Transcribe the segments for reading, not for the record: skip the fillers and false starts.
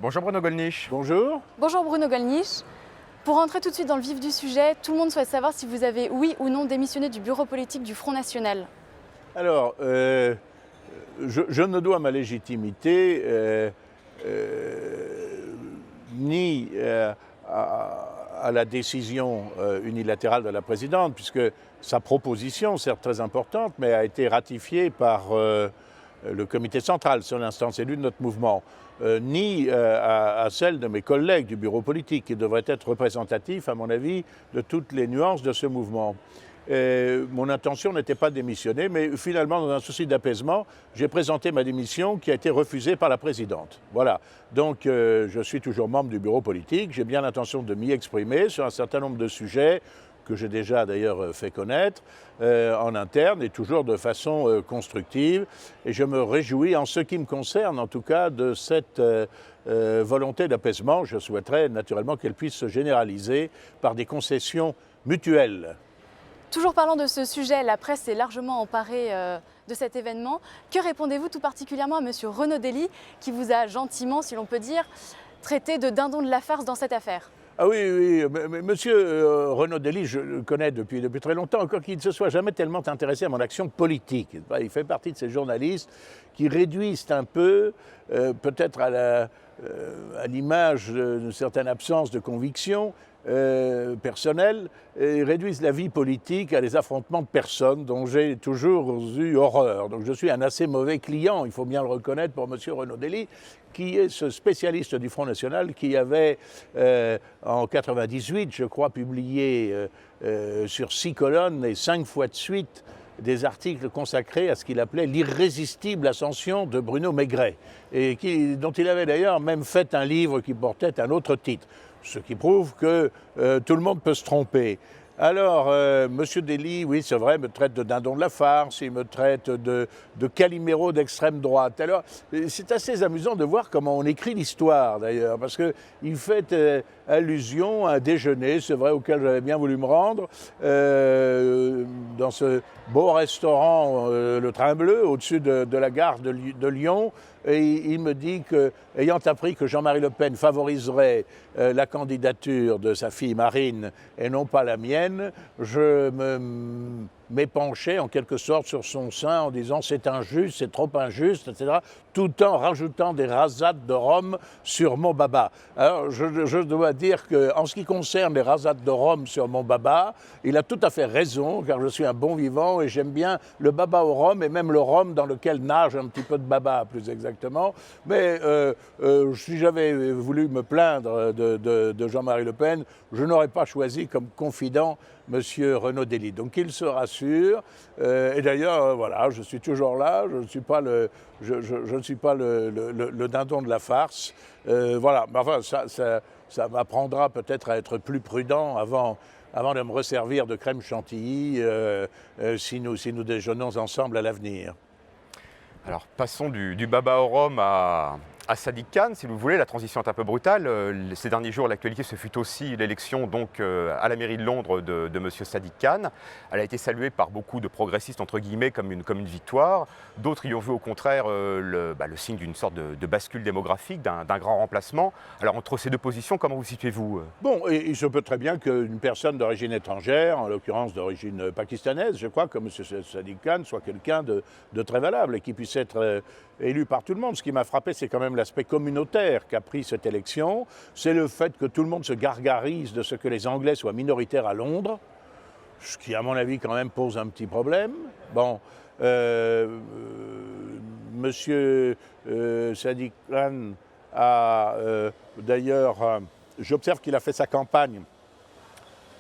Bonjour Bruno Gollnisch. Bonjour. Bonjour Bruno Gollnisch. Pour rentrer tout de suite dans le vif du sujet, tout le monde souhaite savoir si vous avez, oui ou non, démissionné du bureau politique du Front National. Alors, je ne dois ma légitimité ni à la décision unilatérale de la présidente, puisque sa proposition, certes très importante, mais a été ratifiée par le comité central, sur l'instance élue de notre mouvement, ni à celle de mes collègues du bureau politique, qui devraient être représentatifs, à mon avis, de toutes les nuances de ce mouvement. Mon intention n'était pas de démissionner, mais finalement, dans un souci d'apaisement, j'ai présenté ma démission qui a été refusée par la présidente. Voilà. Donc, je suis toujours membre du bureau politique. J'ai bien l'intention de m'y exprimer sur un certain nombre de sujets que j'ai déjà d'ailleurs fait connaître en interne et toujours de façon constructive. Et je me réjouis, en ce qui me concerne en tout cas, de cette volonté d'apaisement. Je souhaiterais naturellement qu'elle puisse se généraliser par des concessions mutuelles. Toujours parlant de ce sujet, la presse s'est largement emparée de cet événement. Que répondez-vous tout particulièrement à M. Renaud Dely, qui vous a gentiment, si l'on peut dire, traité de dindon de la farce dans cette affaire? Ah oui, monsieur Renaud Dely, je le connais depuis très longtemps, encore qu'il ne se soit jamais tellement intéressé à mon action politique. Il fait partie de ces journalistes qui réduisent un peu, peut-être à l'image d'une certaine absence de conviction personnelle, et réduisent la vie politique à des affrontements de personnes dont j'ai toujours eu horreur. Donc je suis un assez mauvais client, il faut bien le reconnaître, pour monsieur Renaud Dely, qui est ce spécialiste du Front National qui avait, en 1998, je crois, publié sur 6 colonnes et 5 fois de suite des articles consacrés à ce qu'il appelait l'irrésistible ascension de Bruno Maigret, et dont il avait d'ailleurs même fait un livre qui portait un autre titre, ce qui prouve que tout le monde peut se tromper. Alors, M. Dely, oui, c'est vrai, me traite de dindon de la farce, il me traite de Calimero d'extrême droite. Alors, c'est assez amusant de voir comment on écrit l'histoire, d'ailleurs, parce qu'il fait allusion à un déjeuner, c'est vrai, auquel j'avais bien voulu me rendre, dans ce beau restaurant, le Train Bleu, au-dessus de la gare de Lyon. Et il me dit qu'ayant appris que Jean-Marie Le Pen favoriserait la candidature de sa fille Marine et non pas la mienne, je m'épanchais en quelque sorte sur son sein en disant c'est injuste, c'est trop injuste, etc., tout en rajoutant des rasades de rhum sur mon baba. Alors je dois dire qu'en ce qui concerne les rasades de rhum sur mon baba, il a tout à fait raison, car je suis un bon vivant et j'aime bien le baba au rhum et même le rhum dans lequel nage un petit peu de baba, plus exactement. Mais si j'avais voulu me plaindre de Jean-Marie Le Pen, je n'aurais pas choisi comme confident Monsieur Renaud Dely. Donc il se rassure. Et d'ailleurs, voilà, je suis toujours là. Je ne suis pas le dindon de la farce. Voilà. Mais enfin, ça m'apprendra peut-être à être plus prudent avant de me resservir de crème chantilly si nous déjeunons ensemble à l'avenir. Alors passons du baba au rhum à Sadiq Khan, si vous voulez. La transition est un peu brutale. Ces derniers jours, l'actualité, ce fut aussi l'élection donc à la mairie de Londres de M. Sadiq Khan. Elle a été saluée par beaucoup de progressistes, entre guillemets, comme une victoire. D'autres y ont vu au contraire le signe d'une sorte de bascule démographique, d'un grand remplacement. Alors entre ces deux positions, comment vous situez-vous? Bon, et il se peut très bien qu'une personne d'origine étrangère, en l'occurrence d'origine pakistanaise, je crois, comme M. Sadiq Khan, soit quelqu'un de très valable et qui puisse être élu par tout le monde. Ce qui m'a frappé, c'est quand même l'aspect communautaire qu'a pris cette élection. C'est le fait que tout le monde se gargarise de ce que les Anglais soient minoritaires à Londres, ce qui, à mon avis, quand même pose un petit problème. Bon, Monsieur Sadiq Khan a d'ailleurs, j'observe qu'il a fait sa campagne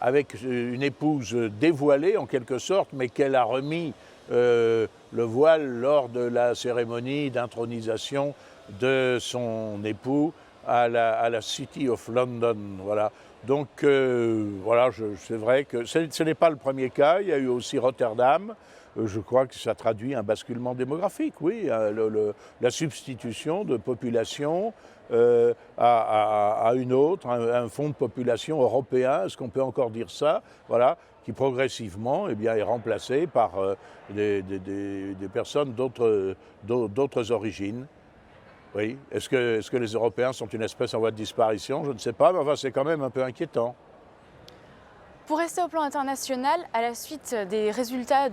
avec une épouse dévoilée en quelque sorte, mais qu'elle a remis le voile lors de la cérémonie d'intronisation de son époux à la City of London. Voilà. Donc voilà, c'est vrai que ce n'est pas le premier cas. Il y a eu aussi Rotterdam. Je crois que ça traduit un basculement démographique, oui, la substitution de population à une autre, un fonds de population européen, est-ce qu'on peut encore dire ça? Voilà, qui progressivement est remplacé par des personnes d'autres origines. Oui. Est-ce que les Européens sont une espèce en voie de disparition? Je ne sais pas, mais enfin, c'est quand même un peu inquiétant. Pour rester au plan international, à la suite des résultats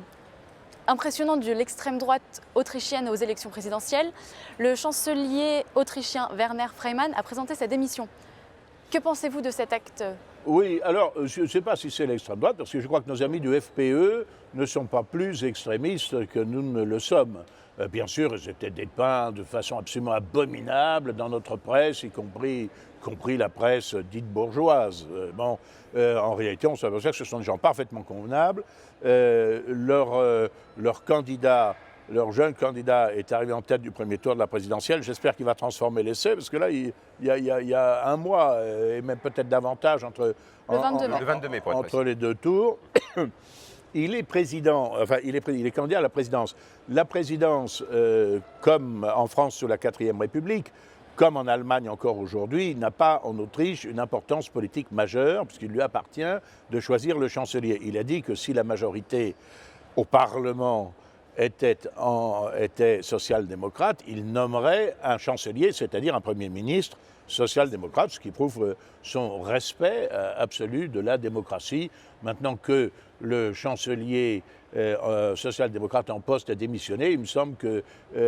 impressionnants de l'extrême droite autrichienne aux élections présidentielles, le chancelier autrichien Werner Faymann a présenté sa démission. Que pensez-vous de cet acte? Oui, alors je ne sais pas si c'est l'extrême droite, parce que je crois que nos amis du FPE ne sont pas plus extrémistes que nous ne le sommes. Bien sûr, ils étaient dépeints de façon absolument abominable dans notre presse, y compris la presse dite bourgeoise. En réalité, on s'aperçoit que ce sont des gens parfaitement convenables. Leur candidat, leur jeune candidat est arrivé en tête du premier tour de la présidentielle. J'espère qu'il va transformer l'essai, parce que là, il y a un mois, et même peut-être davantage, entre Le 22 mai. Le 22 mai, pour être entre les deux tours. Il est président, enfin, il est candidat à la présidence. La présidence, comme en France sous la 4e République, comme en Allemagne encore aujourd'hui, n'a pas en Autriche une importance politique majeure, puisqu'il lui appartient de choisir le chancelier. Il a dit que si la majorité au Parlement était social-démocrate, il nommerait un chancelier, c'est-à-dire un Premier ministre social-démocrate, ce qui prouve son respect absolu de la démocratie. Maintenant que le chancelier social-démocrate en poste a démissionné, il me semble que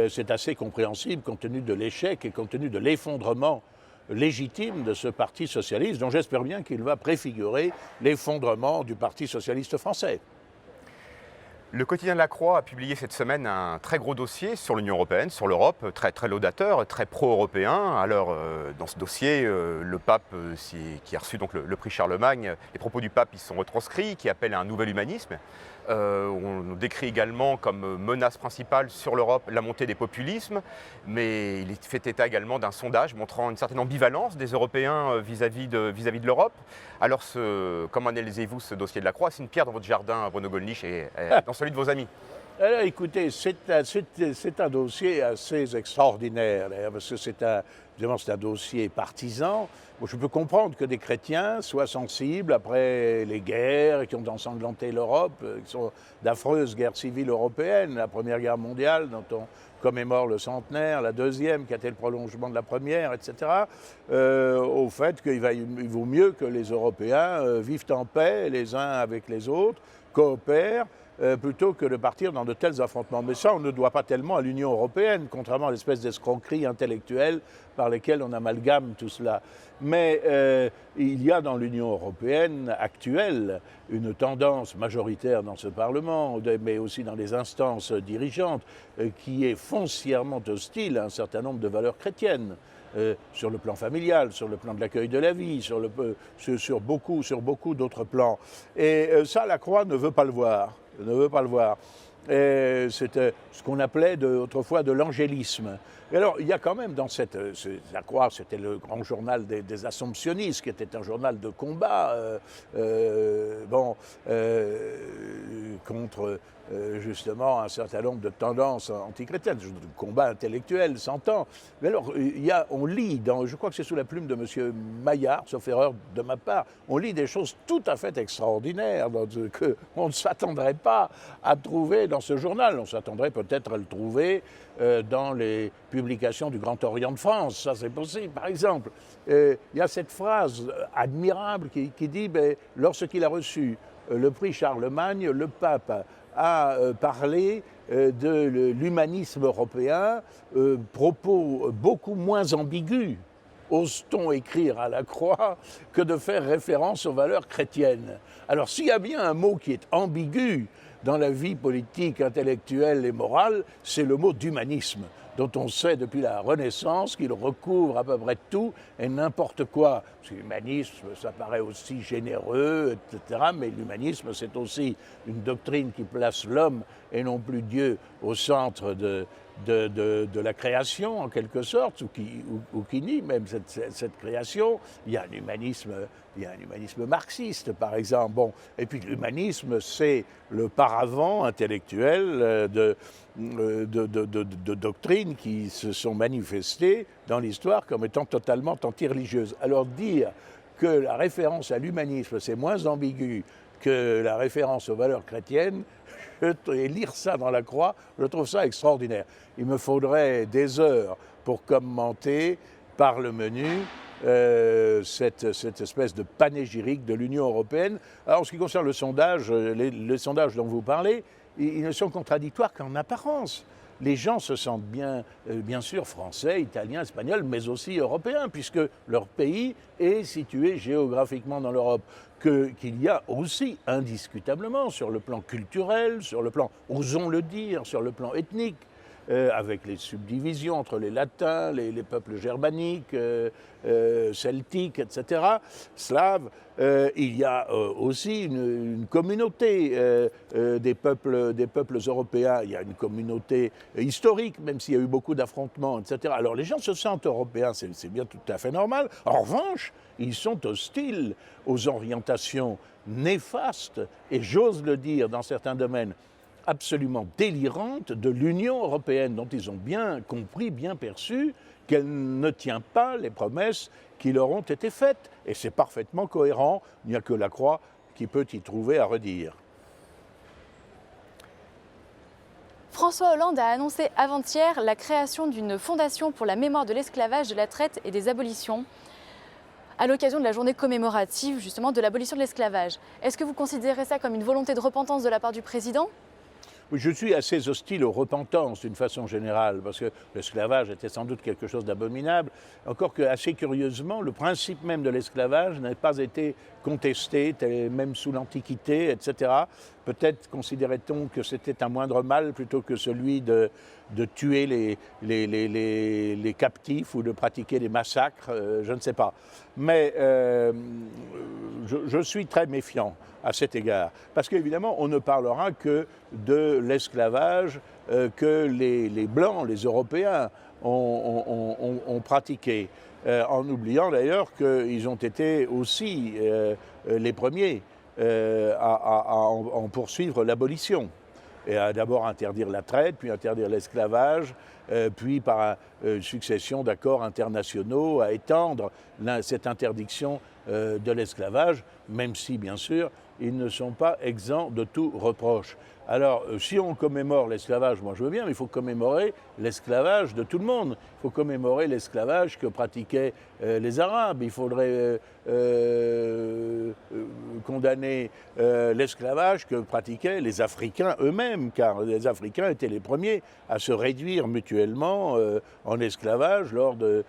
c'est assez compréhensible compte tenu de l'échec et compte tenu de l'effondrement légitime de ce Parti socialiste, dont j'espère bien qu'il va préfigurer l'effondrement du Parti socialiste français. Le quotidien de la Croix a publié cette semaine un très gros dossier sur l'Union européenne, sur l'Europe, très, très laudateur, très pro-européen. Alors, dans ce dossier, le pape, qui a reçu donc le prix Charlemagne, les propos du pape ils sont retranscrits, qui appellent à un nouvel humanisme. On décrit également comme menace principale sur l'Europe la montée des populismes, mais il est fait état également d'un sondage montrant une certaine ambivalence des Européens vis-à-vis de l'Europe. Alors, comment analysez-vous ce dossier de la Croix? C'est une pierre dans votre jardin, Bruno Gollnisch, et dans celui de vos amis? Alors écoutez, c'est un dossier assez extraordinaire, parce que c'est un dossier partisan. Bon, je peux comprendre que des chrétiens soient sensibles après les guerres qui ont ensanglanté l'Europe, qui sont d'affreuses guerres civiles européennes, la Première Guerre mondiale dont on commémore le centenaire, la deuxième qui a été le prolongement de la première, etc., au fait qu'il vaut mieux que les Européens vivent en paix les uns avec les autres, coopèrent, plutôt que de partir dans de tels affrontements. Mais ça, on ne doit pas tellement à l'Union européenne, contrairement à l'espèce d'escroquerie intellectuelle par lesquelles on amalgame tout cela. Mais il y a dans l'Union européenne actuelle une tendance majoritaire dans ce Parlement, mais aussi dans les instances dirigeantes, qui est foncièrement hostile à un certain nombre de valeurs chrétiennes. Sur le plan familial, sur le plan de l'accueil de la vie, sur beaucoup d'autres plans. Et ça, la Croix ne veut pas le voir. C'était ce qu'on appelait autrefois de l'angélisme. Et alors, il y a quand même dans la Croix, c'était le grand journal des Assomptionnistes, qui était un journal de combat contre justement un certain nombre de tendances antichrétiennes, de combat intellectuel, s'entend. Mais alors, on lit, je crois que c'est sous la plume de M. Maillard, sauf erreur de ma part, on lit des choses tout à fait extraordinaires qu'on ne s'attendrait pas à trouver dans ce journal. On s'attendrait peut-être à le trouver dans les publications du Grand Orient de France, ça c'est possible. Par exemple, il y a cette phrase admirable qui dit lorsqu'il a reçu le prix Charlemagne, le pape a parlé de l'humanisme européen, propos beaucoup moins ambigus, ose-t-on écrire à la Croix, que de faire référence aux valeurs chrétiennes. Alors s'il y a bien un mot qui est ambigu dans la vie politique, intellectuelle et morale, c'est le mot d'humanisme, dont on sait depuis la Renaissance qu'il recouvre à peu près tout et n'importe quoi. Parce que l'humanisme, ça paraît aussi généreux, etc., mais l'humanisme, c'est aussi une doctrine qui place l'homme et non plus Dieu au centre de la création, en quelque sorte, ou qui nie même cette création. Il y a un humanisme marxiste, par exemple. Bon. Et puis l'humanisme, c'est le paravent intellectuel de doctrines qui se sont manifestées dans l'histoire comme étant totalement anti-religieuses. Alors dire que la référence à l'humanisme, c'est moins ambigu que la référence aux valeurs chrétiennes, et lire ça dans la Croix, je trouve ça extraordinaire. Il me faudrait des heures pour commenter par le menu cette espèce de panégyrique de l'Union européenne. Alors, en ce qui concerne le sondage, les sondages dont vous parlez, ils ne sont contradictoires qu'en apparence. Les gens se sentent bien sûr français, italiens, espagnols, mais aussi européens, puisque leur pays est situé géographiquement dans l'Europe. Qu'il y a aussi indiscutablement sur le plan culturel, sur le plan, osons le dire, sur le plan ethnique, avec les subdivisions entre les latins, les peuples germaniques, celtiques, etc., slaves. Il y a aussi une communauté des peuples européens. Il y a une communauté historique, même s'il y a eu beaucoup d'affrontements, etc. Alors les gens se sentent européens, c'est bien tout à fait normal. En revanche, ils sont hostiles aux orientations néfastes, et j'ose le dire dans certains domaines, absolument délirante de l'Union européenne, dont ils ont bien compris, bien perçu qu'elle ne tient pas les promesses qui leur ont été faites. Et c'est parfaitement cohérent, il n'y a que la croix qui peut y trouver à redire. François Hollande a annoncé avant-hier la création d'une fondation pour la mémoire de l'esclavage, de la traite et des abolitions, à l'occasion de la journée commémorative justement de l'abolition de l'esclavage. Est-ce que vous considérez ça comme une volonté de repentance de la part du président ? Je suis assez hostile aux repentances d'une façon générale, parce que l'esclavage était sans doute quelque chose d'abominable, encore que, assez curieusement, le principe même de l'esclavage n'a pas été contesté, même sous l'Antiquité, etc. Peut-être considérait-on que c'était un moindre mal plutôt que celui de tuer les captifs ou de pratiquer des massacres, je ne sais pas. Mais je suis très méfiant à cet égard, parce qu'évidemment, on ne parlera que de l'esclavage que les Blancs, les Européens, ont pratiqué, en oubliant d'ailleurs qu'ils ont été aussi les premiers à en poursuivre l'abolition, et à d'abord interdire la traite, puis interdire l'esclavage, puis par une succession d'accords internationaux à étendre cette interdiction de l'esclavage, même si, bien sûr, ils ne sont pas exempts de tout reproche. Alors, si on commémore l'esclavage, moi je veux bien, mais il faut commémorer l'esclavage de tout le monde. Il faut commémorer l'esclavage que pratiquaient les Arabes. Il faudrait condamner l'esclavage que pratiquaient les Africains eux-mêmes, car les Africains étaient les premiers à se réduire mutuellement en esclavage lors de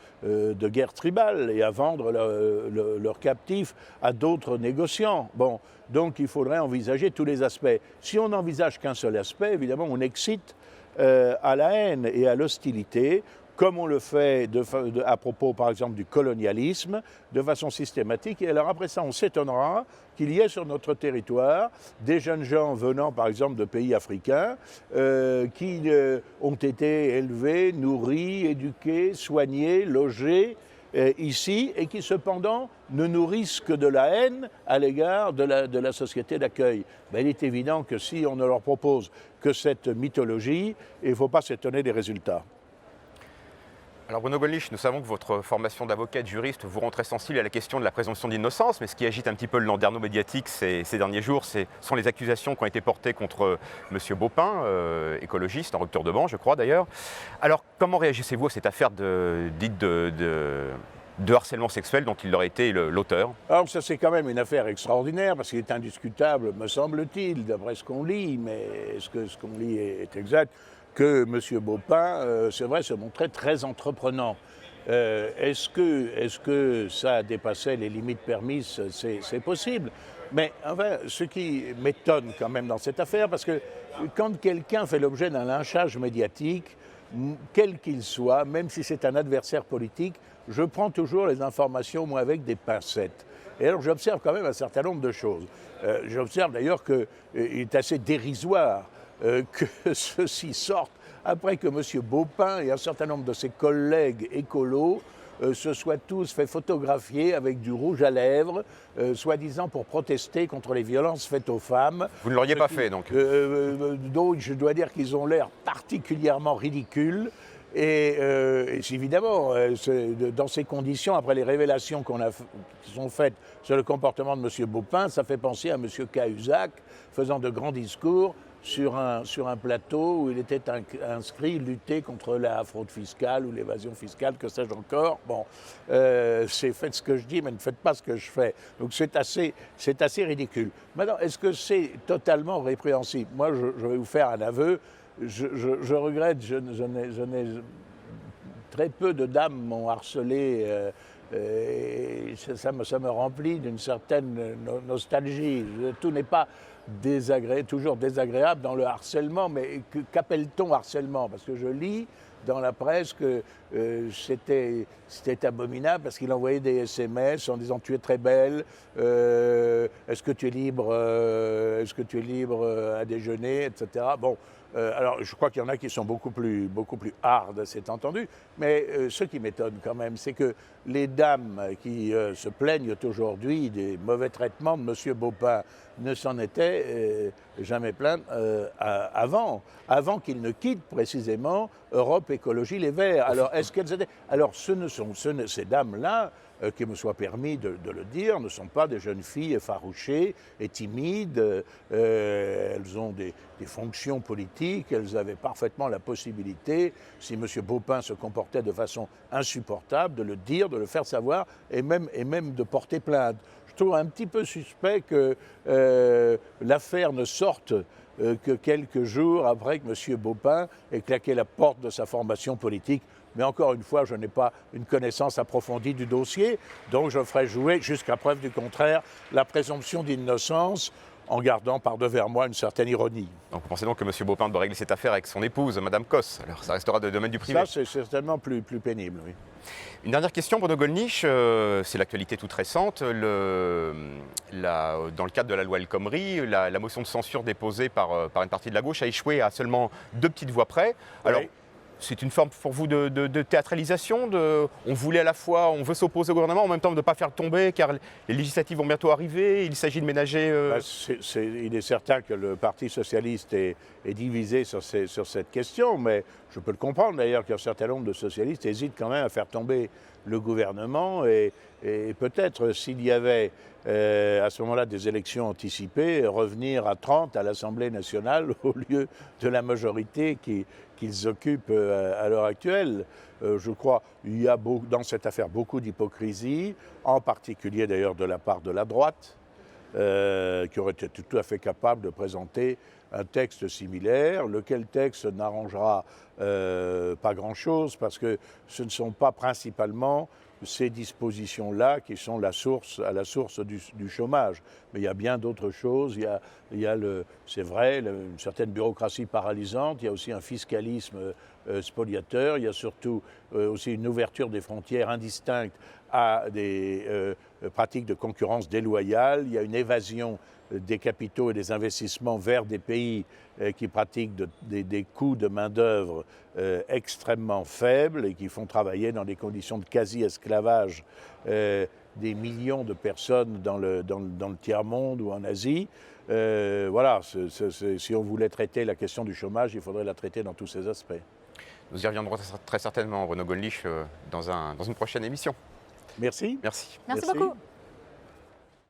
guerres tribales et à vendre leurs captifs à d'autres négociants. Bon, donc il faudrait envisager tous les aspects. Si on n'envisage qu'un seul aspect, évidemment, on excite à la haine et à l'hostilité, comme on le fait à propos, par exemple, du colonialisme, de façon systématique. Et alors après ça, on s'étonnera qu'il y ait sur notre territoire des jeunes gens venant, par exemple, de pays africains, qui ont été élevés, nourris, éduqués, soignés, logés, ici, et qui cependant ne nourrissent que de la haine à l'égard de la société d'accueil. Ben, il est évident que si on ne leur propose que cette mythologie, il ne faut pas s'étonner des résultats. Alors Bruno Gollnisch, nous savons que votre formation d'avocat et de juriste vous rend très sensible à la question de la présomption d'innocence, mais ce qui agite un petit peu le landerneau médiatique ces derniers jours, sont les accusations qui ont été portées contre M. Baupin, écologiste, en rupture de banc, je crois d'ailleurs. Alors comment réagissez-vous à cette affaire dite de harcèlement sexuel dont il aurait été l'auteur? Alors ça, c'est quand même une affaire extraordinaire, parce qu'il est indiscutable, me semble-t-il, d'après ce qu'on lit, mais est-ce que ce qu'on lit est exact, que M. Baupin, c'est vrai, se montrait très entreprenant. Est-ce que ça dépassait les limites permises? C'est possible. Mais enfin, ce qui m'étonne quand même dans cette affaire, parce que quand quelqu'un fait l'objet d'un lynchage médiatique, quel qu'il soit, même si c'est un adversaire politique, je prends toujours les informations, moi, avec des pincettes. Et alors j'observe quand même un certain nombre de choses. J'observe d'ailleurs qu'il est assez dérisoire que ceci sorte après que M. Baupin et un certain nombre de ses collègues écolos se soient tous fait photographier avec du rouge à lèvres, soi-disant pour protester contre les violences faites aux femmes. Vous ne l'auriez pas fait, donc Donc je dois dire qu'ils ont l'air particulièrement ridicules. Et évidemment, dans ces conditions, après les révélations qui sont faites sur le comportement de M. Baupin, ça fait penser à M. Cahuzac, faisant de grands discours, sur un plateau où il était inscrit lutter contre la fraude fiscale ou l'évasion fiscale, que sais-je encore. Bon, c'est faites ce que je dis, mais ne faites pas ce que je fais. Donc c'est assez ridicule. Maintenant, est-ce que c'est totalement répréhensible? Moi, je vais vous faire un aveu. Je regrette, je n'ai très peu de dames m'ont harcelé. Et ça me remplit d'une certaine nostalgie. Tout n'est pas toujours désagréable dans le harcèlement, mais qu'appelle-t-on harcèlement? Parce que je lis dans la presse que c'était abominable parce qu'il envoyait des SMS en disant tu es très belle, est-ce que tu es libre à déjeuner, etc. Bon, alors je crois qu'il y en a qui sont beaucoup plus hard, c'est entendu, mais ce qui m'étonne quand même, c'est que les dames qui se plaignent aujourd'hui des mauvais traitements de M. Baupin ne s'en étaient jamais plaintes avant qu'il ne quitte précisément Europe Écologie Les Verts. Alors, est-ce qu'elles étaient... Alors, ces dames-là, qu'il me soit permis de le dire, ne sont pas des jeunes filles effarouchées et timides. Elles ont des fonctions politiques, elles avaient parfaitement la possibilité, si M. Baupin se comportait de façon insupportable, de le dire, de le faire savoir et même de porter plainte. Je trouve un petit peu suspect que l'affaire ne sorte que quelques jours après que M. Baupin ait claqué la porte de sa formation politique. Mais encore une fois, je n'ai pas une connaissance approfondie du dossier, donc je ferai jouer, jusqu'à preuve du contraire, la présomption d'innocence en gardant par devers moi une certaine ironie. Donc vous pensez donc que M. Baupin doit régler cette affaire avec son épouse, Mme Cos? Alors ça restera de domaine du privé. Ça, c'est certainement plus pénible, oui. Une dernière question, Bruno Gollnisch, c'est l'actualité toute récente. Dans le cadre de la loi El Khomri, la motion de censure déposée par une partie de la gauche a échoué à seulement 2 petites voix près. Alors, oui. C'est une forme pour vous de théâtralisation on voulait à la fois, on veut s'opposer au gouvernement, en même temps de ne pas faire tomber, car les législatives vont bientôt arriver, il s'agit de ménager... il est certain que le Parti socialiste est divisé sur cette question, mais je peux le comprendre d'ailleurs qu'un certain nombre de socialistes hésitent quand même à faire tomber le gouvernement et peut-être s'il y avait à ce moment-là des élections anticipées, revenir à 30 à l'Assemblée nationale au lieu de la majorité qu'ils occupent à l'heure actuelle. Je crois qu'il y a dans cette affaire beaucoup d'hypocrisie, en particulier d'ailleurs de la part de la droite, qui aurait été tout à fait capable de présenter un texte similaire, lequel texte n'arrangera pas grand-chose, parce que ce ne sont pas principalement ces dispositions-là qui sont à la source du chômage. Mais il y a bien d'autres choses. Il y a c'est vrai, une certaine bureaucratie paralysante. Il y a aussi un fiscalisme spoliateur. Il y a surtout aussi une ouverture des frontières indistincte à des pratiques de concurrence déloyale. Il y a une évasion des capitaux et des investissements vers des pays qui pratiquent des coûts de main-d'œuvre extrêmement faibles et qui font travailler dans des conditions de quasi-esclavage des millions de personnes dans le tiers-monde ou en Asie. Voilà, si on voulait traiter la question du chômage, il faudrait la traiter dans tous ses aspects. Nous y reviendrons très certainement, Bruno Gollnisch, dans une prochaine émission. Merci. Merci. Merci beaucoup.